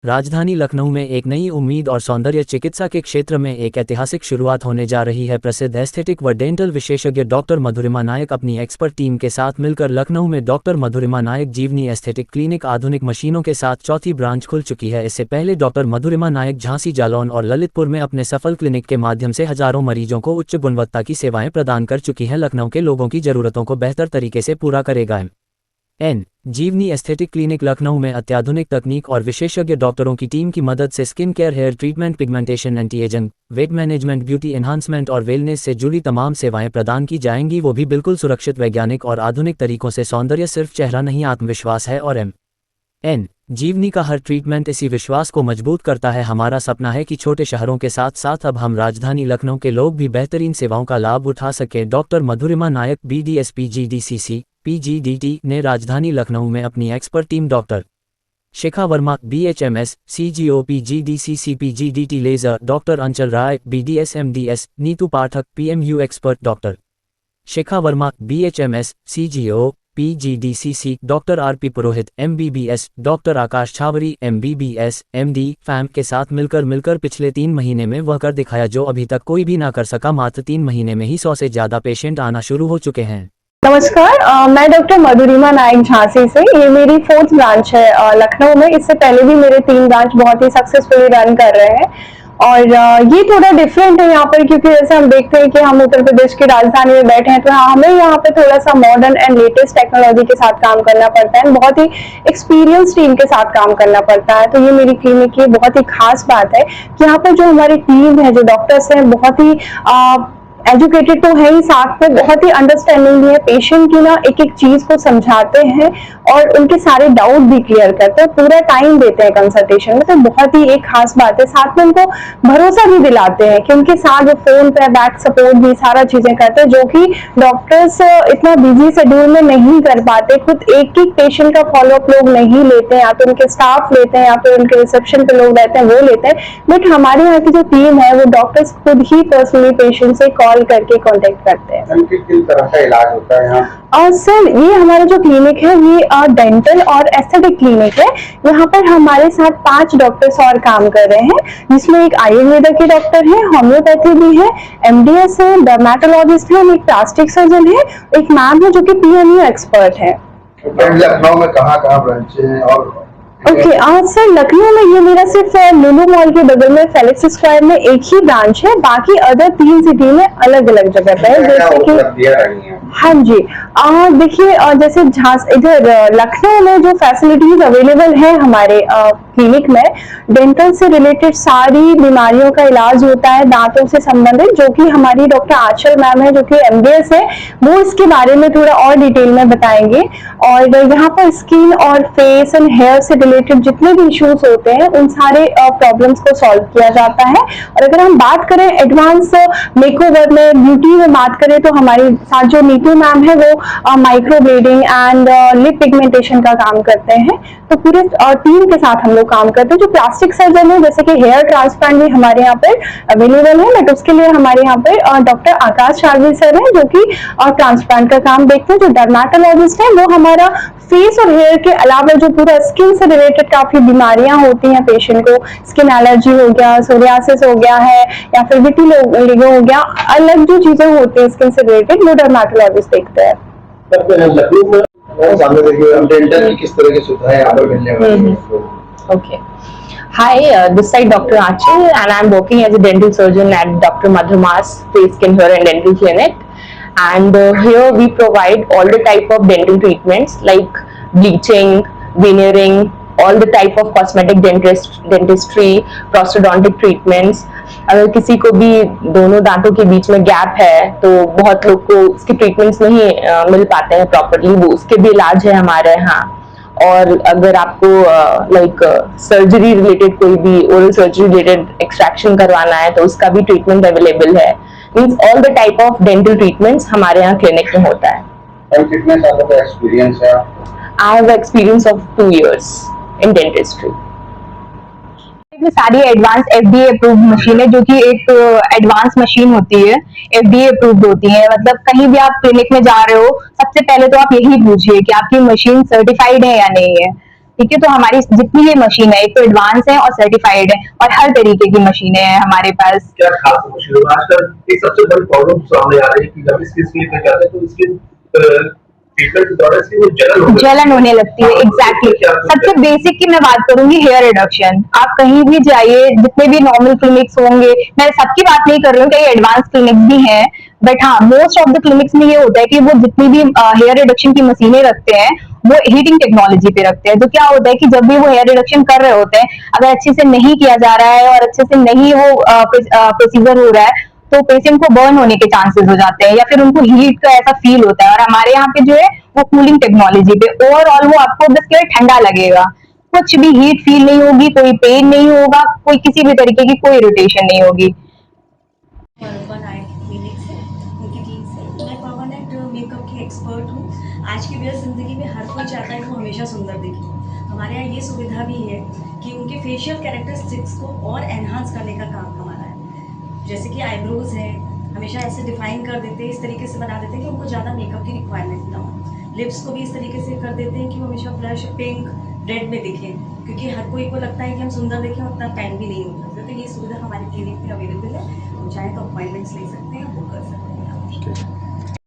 राजधानी लखनऊ में एक नई उम्मीद और सौंदर्य चिकित्सा के क्षेत्र में एक ऐतिहासिक शुरुआत होने जा रही है। प्रसिद्ध एस्थेटिक व डेंटल विशेषज्ञ डॉक्टर मधुरिमा नायक अपनी एक्सपर्ट टीम के साथ मिलकर लखनऊ में डॉक्टर मधुरिमा नायक जीवनी एस्थेटिक क्लिनिक आधुनिक मशीनों के साथ चौथी ब्रांच खुल चुकी है। इससे पहले डॉक्टर मधुरिमा नायक झांसी, जालौन और ललितपुर में अपने सफल क्लिनिक के माध्यम से हजारों मरीजों को उच्च गुणवत्ता की सेवाएं प्रदान कर चुकी हैं। लखनऊ के लोगों की जरूरतों को बेहतर तरीके से पूरा करेगा जीवनी एस्थेटिक क्लिनिक लखनऊ में अत्याधुनिक तकनीक और विशेषज्ञ डॉक्टरों की टीम की मदद से skin care, hair treatment, pigmentation, anti ageing, weight management, beauty enhancement और वेलनेस से जुड़ी तमाम सेवाएं प्रदान की जाएंगी, वो भी बिल्कुल सुरक्षित, वैज्ञानिक और आधुनिक तरीकों से। सौंदर्य सिर्फ चेहरा नहीं, आत्मविश्वास है और जीवनी का हर ट्रीटमेंट इसी विश्वास को मजबूत करता है। हमारा सपना है कि छोटे शहरों के साथ साथ अब हम राजधानी लखनऊ के लोग भी बेहतरीन सेवाओं का लाभ उठा सकें। Doctor Madhurima Nayak BDS PGDCC PGDT ने राजधानी लखनऊ में अपनी expert team doctor Shikha Verma BHMS CGO PGDCC PGDT laser, doctor Anchal Rai BDS MDS, Neetu Pathak PMU expert, doctor Shikha Verma BHMS CGO PGDCC, doctor RP Purohit MBBS, doctor Akash Chhawari MBBS MD फैम के साथ मिलकर पिछले 3 महीने में वह कर दिखाया जो अभी तक कोई भी ना कर सका। मात्र 3 महीने में ही 100 से ज्यादा पेशेंट आना शुरू हो चुके हैं। नमस्कार, मैं डॉक्टर मधुरिमा नायक झांसी से। ये मेरी 4th ब्रांच है लखनऊ में। इससे पहले भी मेरे 3 ब्रांच बहुत ही सक्सेसफुली रन कर रहे हैं और ये थोड़ा डिफरेंट है यहाँ पर, क्योंकि जैसे हम देखते हैं कि हम उत्तर प्रदेश की राजधानी में बैठे हैं, तो हमें यहाँ पे थोड़ा सा मॉडर्न एंड लेटेस्ट टेक्नोलॉजी के साथ काम करना पड़ता है, बहुत ही एक्सपीरियंस टीम के साथ काम करना पड़ता है। तो ये मेरी क्लिनिक की बहुत ही खास बात है कि यहाँ पर जो हमारी टीम है, जो डॉक्टर्स हैं, बहुत ही एजुकेटेड तो है ही, साथ में बहुत ही अंडरस्टैंडिंग भी है। पेशेंट की ना एक एक चीज को समझाते हैं और उनके सारे डाउट भी क्लियर करते हैं, पूरा टाइम देते हैं कंसल्टेशन में। तो बहुत ही एक खास बात है। साथ में उनको भरोसा भी दिलाते हैं कि उनके साथ वो फोन पे बैक सपोर्ट भी सारा चीजें करते हैं, जो कि डॉक्टर्स इतना बिजी शेड्यूल में नहीं कर पाते। खुद एक एक पेशेंट का फॉलोअप लोग नहीं लेते हैं, या तो उनके स्टाफ लेते हैं या फिर उनके रिसेप्शन पे लोग रहते हैं वो लेते हैं। बट हमारे यहाँ की जो टीम है वो डॉक्टर्स खुद ही पर्सनली पेशेंट से कॉल करके कांटेक्ट करते हैं। किस तरह का इलाज होता है यहाँ? सर, ये हमारा जो क्लिनिक है ये डेंटल और एस्थेटिक क्लिनिक है। यहाँ पर हमारे साथ 5 डॉक्टर्स और काम कर रहे हैं, जिसमें एक आयुर्वेदा के डॉक्टर हैं, होम्योपैथी भी है, MDS है, डर्मेटोलॉजिस्ट है, एक प्लास्टिक सर्जन है, एक मैम है जो कि PMU एक्सपर्ट है। लखनऊ में कहाँ ब्रांचें हैं? और सर, लखनऊ में ये मेरा सिर्फ लुलु मॉल के बगल में फेलिक्स स्क्वायर में एक ही ब्रांच है, बाकी अदर 3 सिटी में अलग अलग जगह पे है। जैसे कि हाँ जी, देखिए, जैसे इधर लखनऊ में जो फैसिलिटीज अवेलेबल है हमारे क्लिनिक में, डेंटल से रिलेटेड सारी बीमारियों का इलाज होता है, दांतों से संबंधित, जो कि हमारी डॉक्टर आंचल मैम है जो कि MDS है, वो इसके बारे में थोड़ा और डिटेल में बताएंगे। और यहाँ पर स्किन और फेस एंड हेयर से रिलेटेड जितने भी इश्यूज होते हैं उन सारे प्रॉब्लम्स को सॉल्व किया जाता है। और अगर हम बात करें एडवांस मेकओवर में, ब्यूटी में बात करें, तो हमारे साथ जो नीतू मैम है वो micro blending and lip pigmentation का काम करते हैं। तो पूरे टीम के साथ हम लोग काम करते हैं। जो प्लास्टिक सर्जन है, जैसे कि हेयर ट्रांसप्लांट भी हमारे यहाँ पर अवेलेबल है, बट उसके लिए हमारे यहाँ पर डॉक्टर आकाश छावरी सर है जो कि ट्रांसप्लांट का काम देखते हैं। जो डर्मेटोलॉजिस्ट है वो हमारा फेस और हेयर के अलावा जो पूरा स्किन से रिलेटेड काफी बीमारियां होती हैं पेशेंट को, स्किन एलर्जी हो गया, सोरियासिस हो गया है, या फिर विटिलिगो हो गया, अलग जो चीजें होती हैं स्किन से रिलेटेड, वो डर्मेटोलॉजिस्ट देखते हैं। डेंटल की किस तरह की सुविधाएं यहाँ पर मिलने वाली हैं? Okay. Hi, this side Dr. Achal and I'm working as a dental surgeon at Dr. Madhurma's Face, Skin, Hair and Dental Clinic. And here we provide all the type of dental treatments like bleaching, veneering, all the type of cosmetic dentistry, prosthodontic treatments. अगर किसी को भी दोनों दांतों के बीच में gap है तो बहुत लोग को उसके ट्रीटमेंट्स नहीं मिल पाते हैं प्रॉपरली, वो उसके भी इलाज है हमारे यहाँ। और अगर आपको सर्जरी रिलेटेड, कोई भी ओरल सर्जरी रिलेटेड एक्सट्रैक्शन करवाना है तो उसका भी ट्रीटमेंट अवेलेबल है। Means all the type of dental treatments हमारे यहाँ क्लिनिक में होता है। और कितने सालों का एक्सपीरियंस है? I have experience of 2 years in dentistry. सारी एडवांस FDA अप्रूव्ड मशीन है, जो कि एक एडवांस मशीन होती है, FDA अप्रूव्ड होती है। मतलब कहीं भी आप क्लिनिक में जा रहे हो, सबसे पहले तो आप यही पूछिए कि आपकी मशीन सर्टिफाइड है या नहीं है। ठीक है, तो हमारी जितनी भी मशीन है एक तो एडवांस है और सर्टिफाइड है और हर तरीके की मशीनें हैं हमारे पास। क्या खास मुश्किल है आजकल? एक सबसे बड़ी प्रॉब्लम सामने आ रही है कि जब स्किन क्लिनिक पे जाते हैं तो स्किन ट्रीटमेंट के दौरान इसकी वो जलन होने लगती है। एग्जैक्टली सबसे बेसिक की मैं बात करूंगी हेयर रिडक्शन। आप कहीं भी जाइए, जितने भी नॉर्मल क्लिनिक्स होंगे, मैं सबकी बात नहीं कर रही हूँ, कई एडवांस क्लिनिक्स भी हैं, बट हाँ मोस्ट ऑफ द क्लिनिक्स में ये होता है कि वो जितनी भी हेयर रिडक्शन की मशीनें रखते हैं वो हीटिंग टेक्नोलॉजी पे रखते हैं। तो क्या होता है कि जब भी वो हेयर रिडक्शन कर रहे होते हैं, अगर अच्छे से नहीं किया जा रहा है और अच्छे से नहीं वो प्रोसीजर हो रहा है, तो पेशेंट को बर्न होने के चांसेस हो जाते हैं या फिर उनको हीट का ऐसा फील होता है। और हमारे यहाँ पे जो है वो कूलिंग टेक्नोलॉजी पे ओवरऑल वो आपको बस केवल ठंडा लगेगा, कुछ भी हीट फील नहीं होगी, कोई पेन नहीं होगा, कोई किसी भी तरीके की कोई इरिटेशन नहीं होगी। पवन आर्ट क्लिनिक से, उनकी टीम से। मैं पवन आर्ट मेकअप की एक्सपर्ट हूँ। आज की व्यस्त ज़िंदगी में हर कोई चाहता है कि वो हमेशा सुंदर दिखे। हमारे यहाँ ये सुविधा भी है कि उनके फेशियल कैरेक्टरिस्टिक्स को और एनहांस करने का काम हमारा है। जैसे कि आईब्रोज है, हमेशा ऐसे डिफाइन कर देते हैं, इस तरीके से बना देते हैं कि उनको ज़्यादा मेकअप की रिक्वायरमेंट ना हो। लिप्स को भी इस तरीके से कर देते हैं कि वो हमेशा ब्लश पिंक रेड में दिखे, क्योंकि हर कोई को लगता है कि हम सुंदर दिखें, उतना टाइम भी नहीं होता। तो ये सुविधा हमारे क्लिनिक में अवेलेबल है, हम चाहें तो अपॉइंटमेंट्स ले सकते हैं, बुक कर सकते हैं।